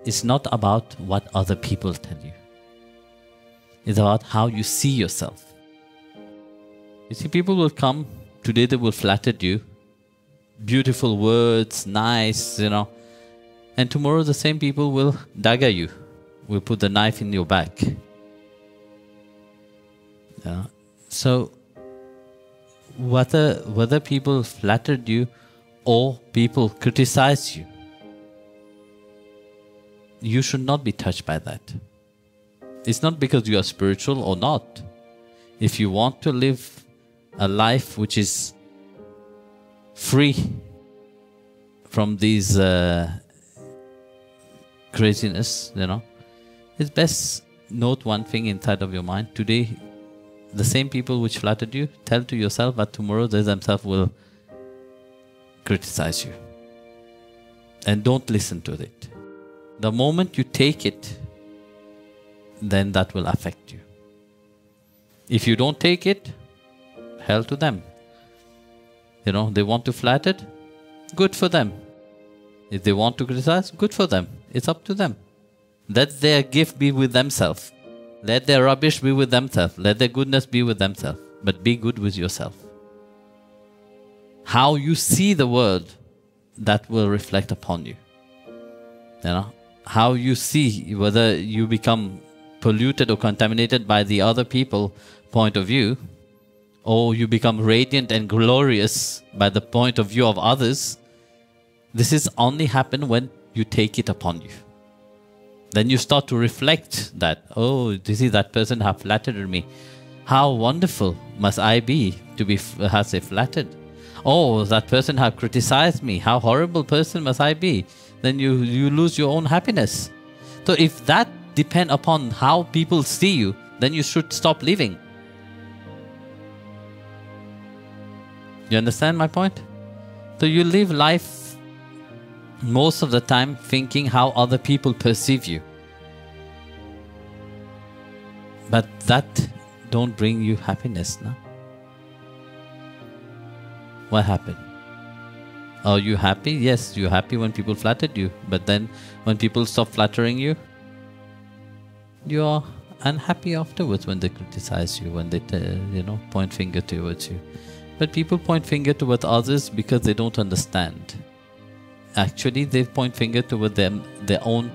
It's not about what other people tell you. It's about how you see yourself. You see, people will come, today they will flatter you. Beautiful words, nice, And tomorrow the same people will dagger you, will put the knife in your back. So, whether people flattered you or people criticize you, you should not be touched by that. It's not because you are spiritual or not. If you want to live a life which is free from these craziness, it's best note one thing inside of your mind. Today, the same people which flattered you, tell to yourself that tomorrow they themselves will criticize you. And don't listen to it. The moment you take it, then that will affect you. If you don't take it, hell to them. They want to flatter, good for them. If they want to criticize, good for them. It's up to them. Let their gift be with themselves. Let their rubbish be with themselves. Let their goodness be with themselves. But be good with yourself. How you see the world, that will reflect upon you. How you see, whether you become polluted or contaminated by the other people point of view, or you become radiant and glorious by the point of view of others, this is only happen when you take it upon you. Then you start to reflect that, oh, this is that person have flattered me. How wonderful must I be to be flattered? Oh, that person have criticized me. How horrible person must I be? Then you lose your own happiness. So if that depends upon how people see you, then you should stop living. You understand my point? So you live life most of the time thinking how other people perceive you. But that don't bring you happiness, no? What happened? Are you happy? Yes, you're happy when people flattered you. But then when people stop flattering you, you are unhappy afterwards when they criticize you, when they point finger towards you. But people point finger towards others because they don't understand. Actually, they point finger toward their own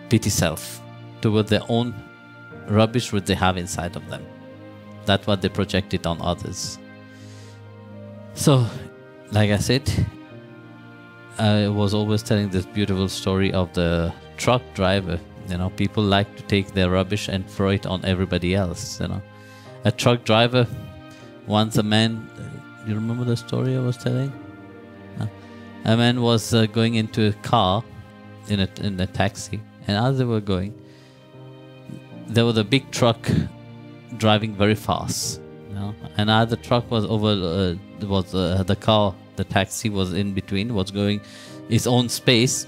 pity self, toward their own rubbish which they have inside of them. That's what they project it on others. So, like I said, I was always telling this beautiful story of the truck driver. People like to take their rubbish and throw it on everybody else. A truck driver, once a man, you remember the story I was telling? A man was going into a car in a taxi, and as they were going, there was a big truck driving very fast. And as the truck was over, the car, the taxi was in between, was going its own space.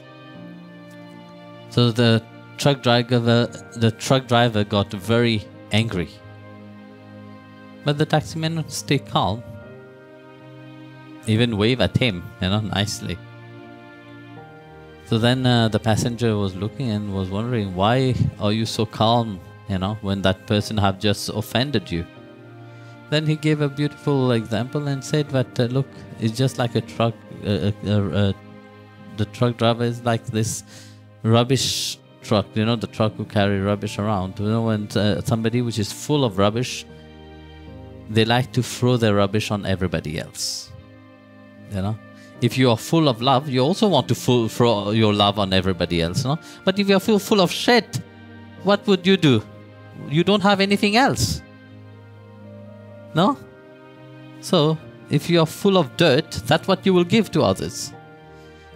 So the truck driver got very angry. But the taximan stayed calm. Even wave at him, nicely. So then the passenger was looking and was wondering, why are you so calm, when that person have just offended you? Then he gave a beautiful example and said that, look, it's just like a truck. The truck driver is like this rubbish truck, the truck who carry rubbish around. When somebody which is full of rubbish, they like to throw their rubbish on everybody else. If you are full of love, you also want to throw your love on everybody else. But if you are full of shit, what would you do? You don't have anything else. No? So, if you are full of dirt, that's what you will give to others.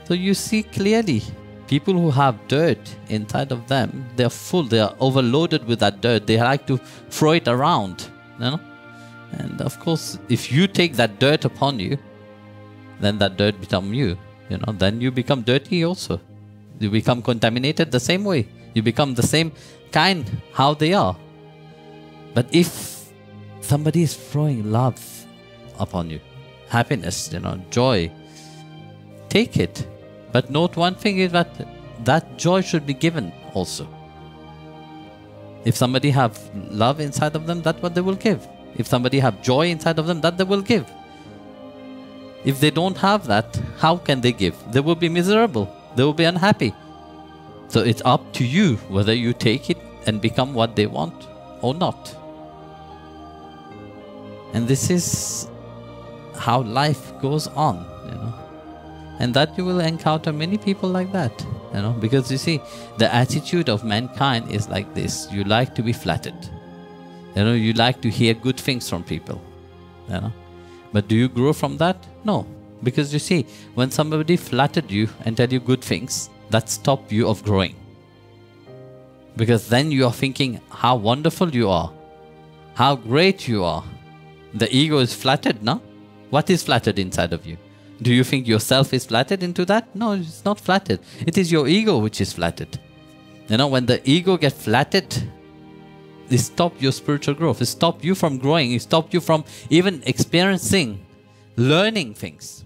So you see clearly, people who have dirt inside of them, they are full, they are overloaded with that dirt. They like to throw it around. And of course, if you take that dirt upon you, then that dirt becomes you. Then you become dirty also. You become contaminated the same way. You become the same kind how they are. But if somebody is throwing love upon you, happiness, joy, take it. But note one thing is that that joy should be given also. If somebody have love inside of them, that's what they will give. If somebody have joy inside of them, that they will give. If they don't have that, how can they give? They will be miserable. They will be unhappy. So it's up to you whether you take it and become what they want or not. And this is how life goes on, you know. And that you will encounter many people like that, you know, because you see, the attitude of mankind is like this. You like to be flattered. You know, you like to hear good things from people, you know. But do you grow from that? No. Because you see, when somebody flattered you and tell you good things, that stops you of growing. Because then you are thinking how wonderful you are, how great you are. The ego is flattered, no? What is flattered inside of you? Do you think yourself is flattered into that? No, it's not flattered. It is your ego which is flattered. You know, when the ego gets flattered, it stops your spiritual growth. It stops you from growing. It stops you from even experiencing, learning things.